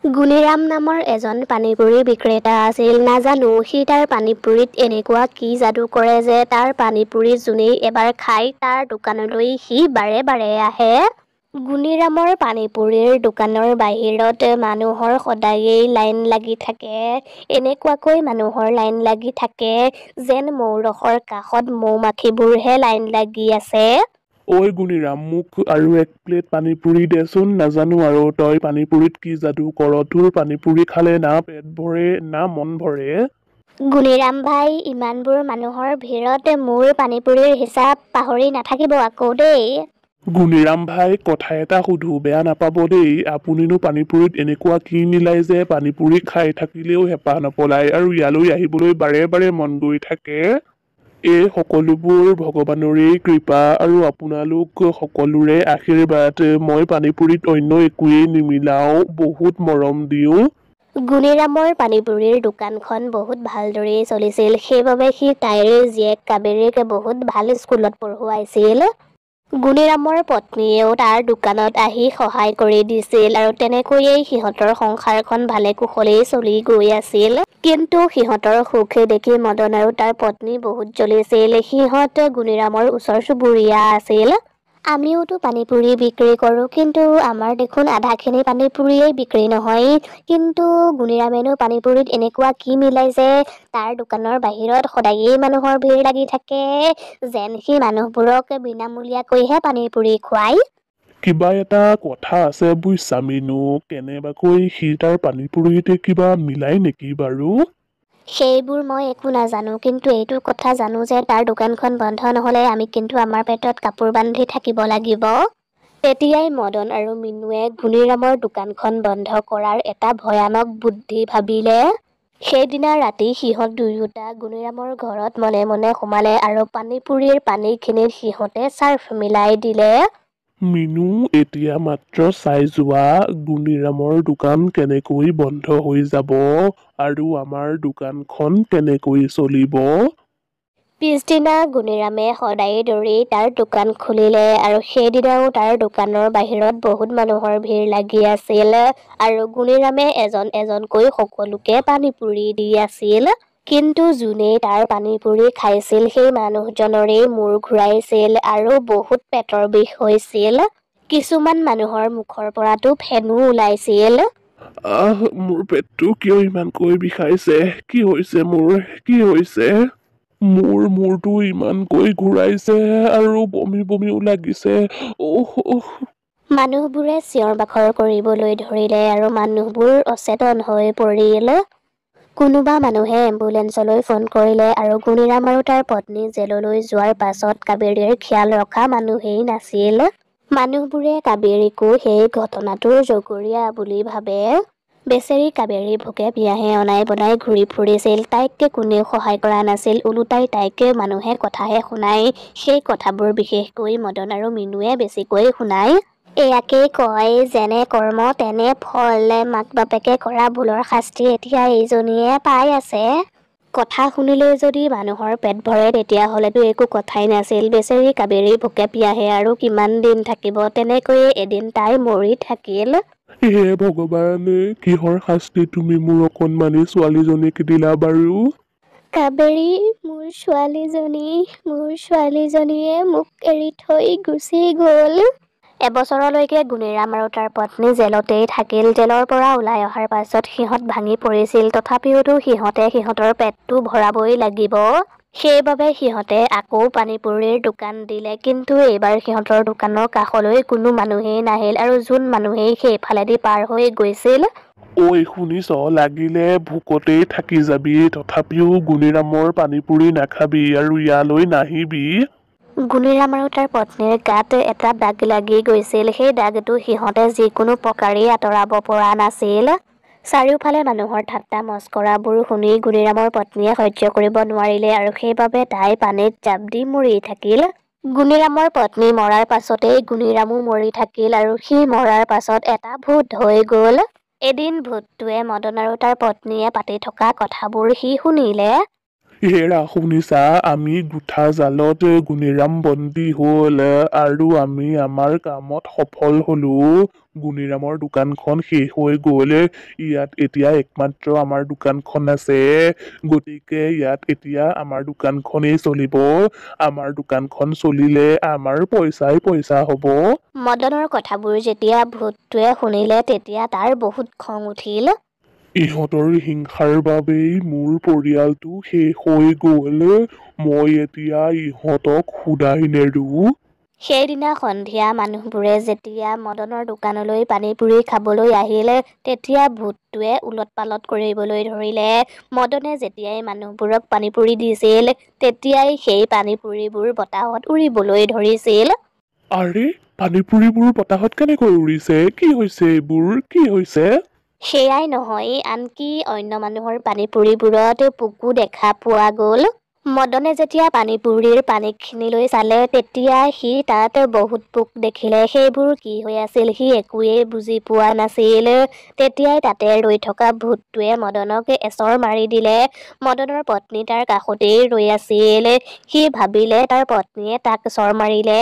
গুণীৰাম নামৰ এজন পানীপুৰি বিক্ৰেতা আছিল। নাজানো সি তাৰ পানীপুৰিত এনেকুৱা কি যাদু কৰে যে তাৰ পানীপুৰি যোনেই এবাৰ খায় তাৰ দোকানলৈ সি বাৰে বাৰে আহে। গুণীৰামৰ পানীপুৰিৰ দোকানৰ বাহিৰত মানুহৰ সদায়েই লাইন লাগি থাকে। এনেকুৱাকৈ মানুহৰ লাইন লাগি থাকে যেন মৌৰসৰ কাষত মৌ-মাখিবোৰহে লাইন লাগি আছে। ঐ গুণীৰাম, মোক আৰু এক প্লেট পানীপুৰি দেচোন। নাজানো আৰু তই পানীপুৰিত কি যাদু কৰ, তোৰ পানীপুৰি খালে না পেট ভৰে না মন ভৰে। গুণীৰাম ভাই, ইমানবোৰ মানুহৰ ভিৰত মোৰ পানীপুৰিৰ হিচাপ পাহৰি নাথাকিব আকৌ দেই। গুণীৰাম ভাই, কথা এটা সুধো, বেয়া নাপাব দেই। আপুনিনো পানীপুৰিত এনেকুৱা কি মিলাই যে পানীপুৰি খাই থাকিলেও হেঁপাহ নপলায় আৰু ইয়ালৈ আহিবলৈ বাৰে বাৰে মন গৈ থাকে? এই সকলোবোৰ ভগৱানৰেই কৃপা আৰু আপোনালোক সকলোৰে আশীৰ্বাদ। মই পানীপুৰিত অন্য একোৱেই নিমিলাও, বহুত মৰম দিওঁ। গুণীৰামৰ পানীপুৰিৰ দোকানখন বহুত ভালদৰেই চলিছিল। সেইবাবে সি তাইৰ জীয়েক কাবেৰীক বহুত ভাল স্কুলত পঢ়ুৱাইছিল। গুণীৰামৰ পত্নীয়েও তাৰ দোকানত আহি সহায় কৰি দিছিল আৰু তেনেকৈয়ে সিহঁতৰ সংসাৰখন ভালে কুশলেই চলি গৈ আছিল। কিন্তু সিহঁতৰ সুখ দেখি মদন আৰু তাৰ পত্নী বহুত জ্বলিছিল। সিহঁত গুণীৰামৰ ওচৰ চুবুৰীয়া আছিল। আমিওতো পানীপুৰি বিক্ৰী কৰোঁ, কিন্তু আমাৰ দেখোন আধাখিনি পানীপুৰিয়েই বিক্ৰী নহয়। কিন্তু গুণীৰামেনো পানীপুৰিত এনেকুৱা কি মিলাই যে তাৰ দোকানৰ বাহিৰত সদায়েই মানুহৰ ভিৰ লাগি থাকে যেন সি মানুহবোৰক বিনামূলীয়াকৈহে পানীপুৰি খুৱায়। কিবা এটা কথা আছে বুজিছা মিনু, কেনেবাকৈ সি তাৰ পানীপুৰিত কিবা মিলাই নেকি বাৰু? সেইবোৰ মই একো নাজানো, কিন্তু এইটো কথা জানো যে তাৰ দোকানখন বন্ধ নহ'লে আমি কিন্তু আমাৰ পেটত কাপোৰ বান্ধি থাকিব লাগিব। তেতিয়াই মদন আৰু মিনুৱে গুণীৰামৰ দোকানখন বন্ধ কৰাৰ এটা ভয়ানক বুদ্ধি ভাবিলে। সেইদিনা ৰাতি সিহঁত দুয়োটা গুণীৰামৰ ঘৰত মনে মনে সোমালে আৰু পানীপুৰিৰ পানীখিনিত সিহঁতে চাৰ্ফ মিলাই দিলে। মিনু, এতিয়া মাত্ৰ চাই যোৱা, গুণীৰামৰ দোকান কেনেকৈ বন্ধ হৈ যাব আৰু আমাৰ দোকানখন কেনেকৈ চলিব। পিছদিনা গুণীৰামে সদায় দৌৰি তাৰ দোকান খুলিলে আৰু সেইদিনাও তাৰ দোকানৰ বাহিৰত বহুত মানুহৰ ভিৰ লাগি আছিল আৰু গুণীৰামে এজন এজনকৈ সকলোকে পানীপুৰি দি আছিল। কিন্তু যোনেই তাৰ পানীপুৰি খাইছিল সেই মানুহজনৰেই মূৰ ঘূৰাইছিল আৰু বহুত পেটৰ বিষ হৈছিল। কিছুমান মানুহৰ মুখৰ পৰাতো ফেনো ওলাইছিল। মোৰ পেটটো কিয় ইমানকৈ বিষাইছে? কি হৈছে মোৰ? কি হৈছে? মোৰ মূৰটো ইমানকৈ ঘূৰাইছে আৰু বমি বমিও লাগিছে। মানুহবোৰে চিঞৰ বাখৰ কৰিবলৈ ধৰিলে আৰু মানুহবোৰ অচেতন হৈ পৰিল। কোনোবা মানুহে এম্বুলেন্সলৈ ফোন কৰিলে আৰু গুণীৰাম আৰু তাৰ পত্নী জেললৈ যোৱাৰ পাছত কাবেৰীৰ খিয়াল ৰখা মানুহেই নাছিল। মানুহবোৰে কাবেৰীকো সেই ঘটনাটোৰ জগৰীয়া বুলি ভাবে। বেচেৰী কাবেৰী ভোকে পিয়াহে অনাই বনাই ঘূৰি ফুৰিছিল। তাইক কোনেও সহায় কৰা নাছিল, ওলোটাই তাইক মানুহে কথাহে শুনায়। সেই কথাবোৰ বিশেষকৈ মদন আৰু মিনুৱে বেছিকৈ শুনায়। এয়াকেই কয়, যেনে কৰ্ম তেনে ফল। মাক বাপেকে কৰা ভুলৰ শাস্তি এতিয়া এইজনীয়ে পাই আছে। কথা শুনিলেই যদি মানুহৰ পেট ভৰে তেতিয়াহ'লেতো একো কথাই নাছিল। বেচেৰী কাবেৰী ভোকে পিয়াহে আৰু কিমান দিন থাকিব। তেনেকৈয়ে এদিন তাই মৰি থাকিল। হে ভগৱান, কিহৰ শাস্তি তুমি মোৰ অকণমানি ছোৱালীজনীক দিলা বাৰু? কাবেৰী, মোৰ ছোৱালীজনীয়ে মোক এৰি থৈ গুচি গ'ল। এবছৰলৈকে গুণীৰাম আৰু তাৰ পত্নী জেলতেই থাকিল। জেলৰ পৰা ওলাই অহাৰ পাছত সিহঁত ভাঙি পৰিছিল। তথাপিওতো সিহঁতে সিহঁতৰ পেটটো ভৰাবই লাগিব। সেইবাবে সিহঁতে আকৌ পানীপুৰিৰ দোকান দিলে। কিন্তু এইবাৰ সিহঁতৰ দোকানৰ কাষলৈ কোনো মানুহেই নাহিল আৰু যোন মানুহেই সেইফালেদি পাৰ হৈ গৈছিল। ঐ শুনিছ, লাগিলে ভোকতেই থাকি যাবি, তথাপিও গুণীৰামৰ পানীপুৰি নাখাবি আৰু ইয়ালৈ নাহিবি। গুণীৰাম আৰু তাৰ পত্নীৰ গাত এটা দাগ লাগি গৈছিল। সেই দাগটো সিহঁতে যিকোনো প্ৰকাৰেই আঁতৰাব পৰা নাছিল। চাৰিওফালে মানুহৰ ঠাট্টা মস্কৰাবোৰ শুনি গুণীৰামৰ পত্নীয়ে সহ্য কৰিব নোৱাৰিলে আৰু সেইবাবে তাই পানীত জাপ দি মৰি থাকিল। গুণীৰামৰ পত্নী মৰাৰ পাছতেই গুণীৰামো মৰি থাকিল আৰু সি মৰাৰ পাছত এটা ভূত হৈ গ'ল। এদিন ভূতটোৱে মদন আৰু তাৰ পত্নীয়ে পাতি থকা কথাবোৰ সি শুনিলে। হেৰা শুনিছা আমি গুঠা জালত গুণিৰাম বন্দী হল আৰু আমি আমাৰ কামত সফল হলো গুণিৰামৰ দোকানখন শেষ হৈ গল ইয়াত এতিয়া একমাত্ৰ আমাৰ দোকানখন আছে গতিকে ইয়াত এতিয়া আমাৰ দোকানখনেই চলিব আমাৰ দোকানখন চলিলে আমাৰ পইচাই পইচা হ'ব মদনৰ কথাবোৰ যেতিয়া ভূতটোৱে শুনিলে তেতিয়া তাৰ বহুত খং উঠিল ইহঁতৰ হিংসাৰ বাবেই মোৰ পৰিয়ালটো শেষ হৈ গল মই এতিয়া ইহঁতক শুদাই নেৰো সেইদিনা সন্ধিয়া মানুহবোৰে যেতিয়া মদনৰ দোকানলৈ পানীপুৰি খাবলৈ আহিল তেতিয়া ভূতটোৱে উলট পালট কৰিবলৈ ধৰিলে মদনে যেতিয়াই মানুহবোৰক পানীপুৰি দিছিল তেতিয়াই সেই পানীপুৰিবোৰ বতাহত উৰিবলৈ ধৰিছিল আৰে পানীপুৰিবোৰ বতাহত কেনেকৈ উৰিছে কি হৈছে এইবোৰ কি হৈছে সেয়াই নহয় আনকি অন্য মানুহৰ পানীপুৰিবোৰত পোকো দেখা পোৱা গল মদনে যেতিয়া পানীপুৰিৰ পানীখিনিলৈ চালে তেতিয়া সি তাত বহুত পোক দেখিলে সেইবোৰ কি হৈ আছিল সি একোৱেই বুজি পোৱা নাছিল তেতিয়াই তাতে ৰৈ থকা ভূতটোৱে মদনক এচৰ মাৰি দিলে মদনৰ পত্নী তাৰ কাষতেই ৰৈ আছিল সি ভাবিলে তাৰ পত্নীয়ে তাক চৰ মাৰিলে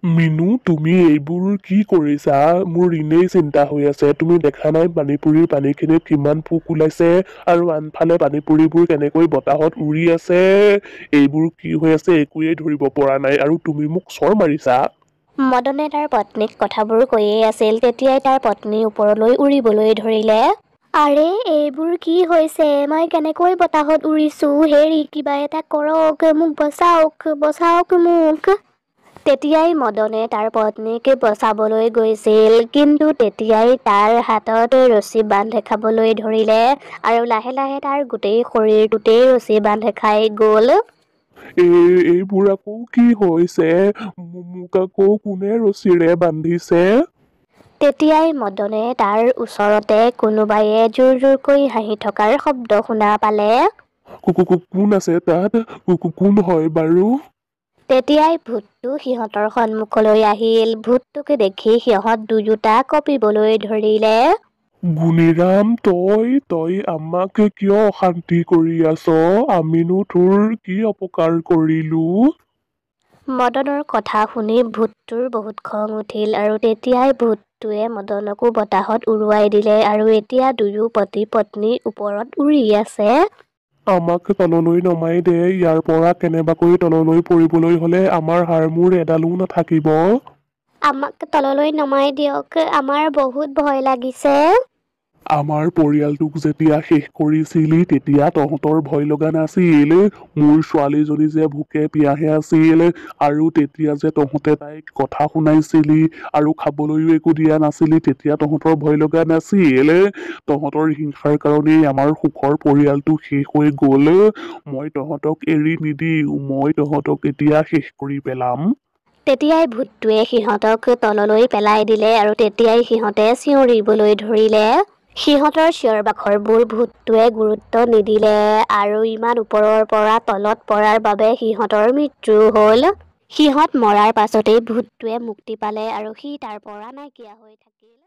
মিনু তুমি এইবোৰ কি কৰিছা মোৰ এনেই চিন্তা হৈ আছে তুমি দেখা নাই পানীপুৰিৰ পানীখিনিত কিমান পোক ওলাইছে আৰু আনফালে পানীপুৰিবোৰ কেনেকৈ বতাহত উৰি আছে এইবোৰ কি হৈ আছে একোৱেই ধৰিব পৰা নাই আৰু তুমি মোক চৰ মাৰিছা মদনে তাৰ পত্নীক কথাবোৰ কৈয়ে আছিল তেতিয়াই তাৰ পত্নী ওপৰলৈ উৰিবলৈ ধৰিলে আৰে এইবোৰ কি হৈছে মই কেনেকৈ বতাহত উৰিছো হেৰি কিবা এটা কৰক মোক বচাওক মোক তেতিয়াই মদনে তাৰ পত্নীক বচাবলৈ গৈছিল কিন্তু তেতিয়াই তাৰ হাতত ৰছী বান্ধ খাবলৈ ধৰিলে আৰু লাহে লাহে তাৰ গোটেই শৰীৰটোতেই ৰছী বান্ধ খাই গল এইবোৰ আকৌ কি হৈছে মোক আকৌ কোনে ৰছীৰে বান্ধিছে তেতিয়াই মদনে তাৰ ওচৰতে কোনোবায়ে জোৰ জোৰকৈ হাঁহি থকাৰ শব্দ শুনা পালে কোন আছে তাত কোন হয় বাৰু তেতিয়াই ভূতটো সিহঁতৰ সন্মুখলৈ আহিল ভূতটোক দেখি সিহঁত দুয়োটা কঁপিবলৈ ধৰিলে গুণিৰাম তই আমাক কিয় অশান্তি কৰি আছ আমিনো তোৰ কি অপকাৰ কৰিলো মদনৰ কথা শুনি ভূতটোৰ বহুত খং উঠিল আৰু তেতিয়াই ভূতটোৱে মদনকো বতাহত উৰুৱাই দিলে আৰু এতিয়া দুয়ো পতি পত্নীৰ ওপৰত উৰি আছে আমাক তললৈ নমাই দে ইয়াৰ পৰা কেনেবাকৈ তললৈ পৰিবলৈ হলে আমাৰ হাড়মূৰ এডালো নাথাকিব আমাক তললৈ নমাই দিয়ক আমাৰ বহুত ভয় লাগিছে আমাৰ পৰিয়ালটোক যেতিয়া শেষ কৰিছিলি তেতিয়া তহঁতৰ ভয় লগা নাছিল মোৰ ছোৱালীজনী যে ভোকে পিয়াহে আছিল আৰু তেতিয়া যে তহঁতে তাইক কথা শুনাইছিলি আৰু খাবলৈও একো দিয়া নাছিলি তেতিয়া তহঁতৰ ভয় লগা নাছিল তহঁতৰ হিংসাৰ কাৰণেই আমাৰ সুখৰ পৰিয়ালটো শেষ হৈ গল মই তহঁতক এৰি নিদিও মই তহঁতক এতিয়া শেষ কৰি পেলাম তেতিয়াই ভূতটোৱে সিহঁতক তললৈ পেলাই দিলে আৰু তেতিয়াই সিহঁতে চিঞৰিবলৈ ধৰিলে সিহঁতৰ চিঞৰ বাখৰবোৰ ভূতটোৱে গুৰুত্ব নিদিলে আৰু ইমান ওপৰৰ পৰা তলত পৰাৰ বাবে সিহঁতৰ মৃত্যু হল সিহঁত মৰাৰ পাছতেই ভূতটোৱে মুক্তি পালে আৰু সি তাৰ পৰা নাইকিয়া হৈ থাকিল